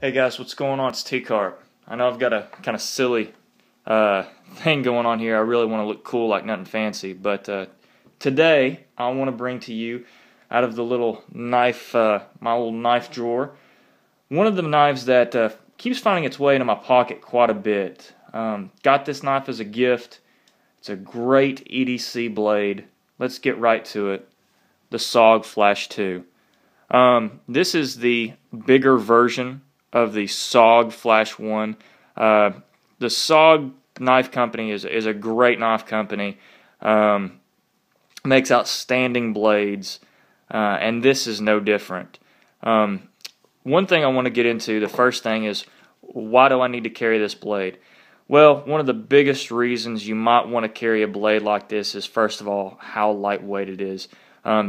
Hey guys, what's going on? It's Tcarp. I know I've got a kind of silly thing going on here. I really want to look cool like nothing fancy, but today I want to bring to you out of the little knife, my little knife drawer, one of the knives that keeps finding its way into my pocket quite a bit. Got this knife as a gift. It's a great EDC blade. Let's get right to it. The SOG Flash 2. This is the bigger version of the SOG Flash 1. The SOG knife company is a great knife company. Makes outstanding blades, and this is no different. One thing I want to get into, the first thing is, why do I need to carry this blade? Well, one of the biggest reasons you might want to carry a blade like this is, first of all, how lightweight it is.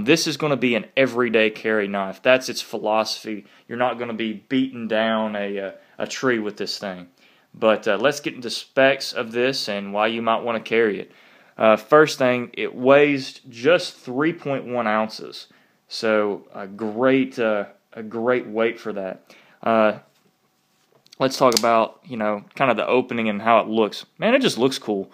This is going to be an everyday carry knife. That's its philosophy. You're not going to be beating down a tree with this thing. But let's get into specs of this and why you might want to carry it. First thing, it weighs just 3.1 ounces. So a great weight for that. Let's talk about, kind of the opening and how it looks. Man, it just looks cool.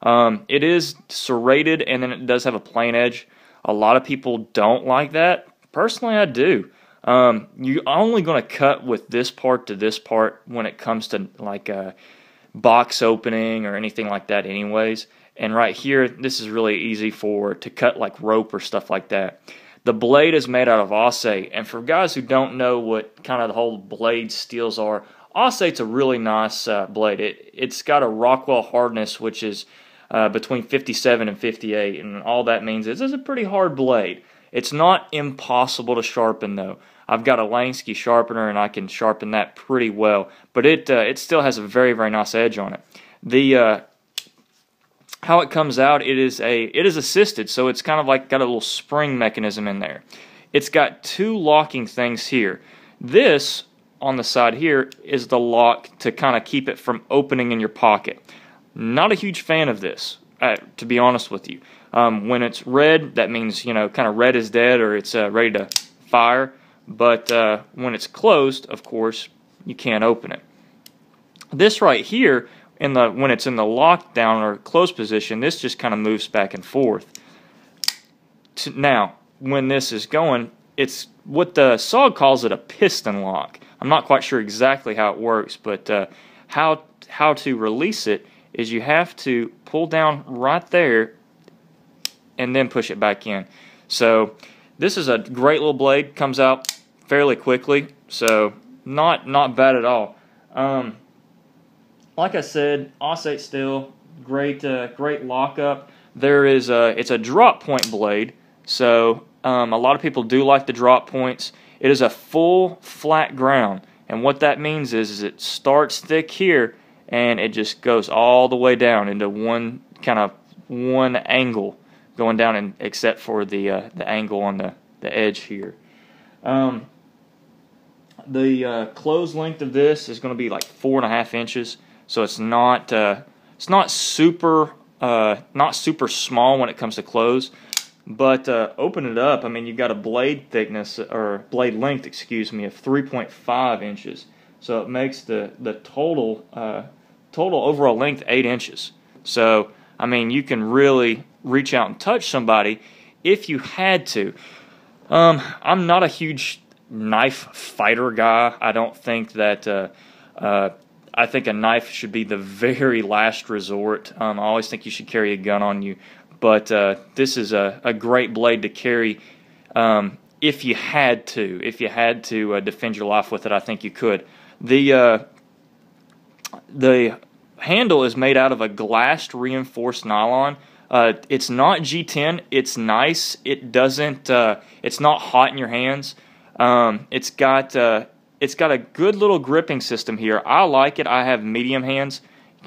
It is serrated, and then it does have a plain edge. A lot of people don't like that. Personally, I do. You're only going to cut with this part to this part when it comes to like a box opening or anything like that anyways. And right here, this is really easy to cut like rope or stuff like that. The blade is made out of Osate, and for guys who don't know what kind of the whole blade steels are, Osate's a really nice blade. It's got a Rockwell hardness, which is between 57 and 58, and all that means is it's a pretty hard blade. It's not impossible to sharpen though. I've got a Lansky sharpener and I can sharpen that pretty well, but it still has a very, very nice edge on it. The how it comes out, it is assisted, so it's kind of like got a little spring mechanism in there. It's got two locking things here. This on the side here is the lock to kind of keep it from opening in your pocket. Not a huge fan of this, to be honest with you. When it's red, that means, kind of red is dead or it's ready to fire. But when it's closed, of course, you can't open it. This right here, when it's in the lockdown or closed position, this just kind of moves back and forth. Now, when this is going, it's what the SOG calls it a piston lock. I'm not quite sure exactly how it works, but how to release it is you have to pull down right there and then push it back in. So this is a great little blade, comes out fairly quickly, so not bad at all. Like I said, Osate steel, great lockup. It's a drop point blade, so a lot of people do like the drop points. It is a full flat ground, and what that means is it starts thick here and it just goes all the way down into one angle going down, and except for the angle on the edge here. The close length of this is going to be like 4.5 inches, so it's not super small when it comes to close. But open it up, I mean, you've got a blade thickness, or blade length, excuse me, of 3.5 inches. So it makes the total overall length 8 inches. So, I mean, you can really reach out and touch somebody if you had to. I'm not a huge knife fighter guy. I don't think that I think a knife should be the very last resort. I always think you should carry a gun on you. But this is a great blade to carry if you had to. If you had to defend your life with it, I think you could. The handle is made out of a glassed reinforced nylon. It's not G10. It's nice. It doesn't. It's not hot in your hands. It's got a good little gripping system here. I like it. I have medium hands.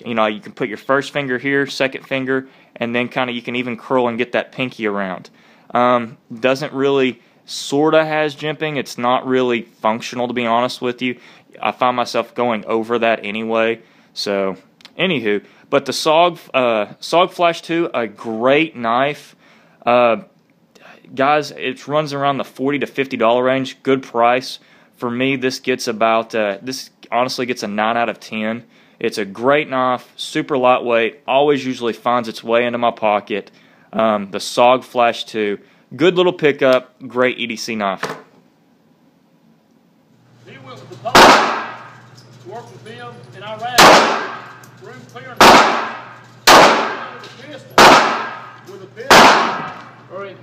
You can put your first finger here, second finger, and then you can even curl and get that pinky around. Doesn't really, sorta has jimping. It's not really functional, to be honest with you. I find myself going over that anyway. So, anywho, but the SOG Flash 2, a great knife. Guys, it runs around the $40 to $50 range. Good price. For me, this gets about honestly gets a 9 out of 10. It's a great knife, super lightweight, always usually finds its way into my pocket. The SOG Flash 2, good little pickup, great EDC knife. He went with the post, worked with them, and I ran room clearance with a pistol, or in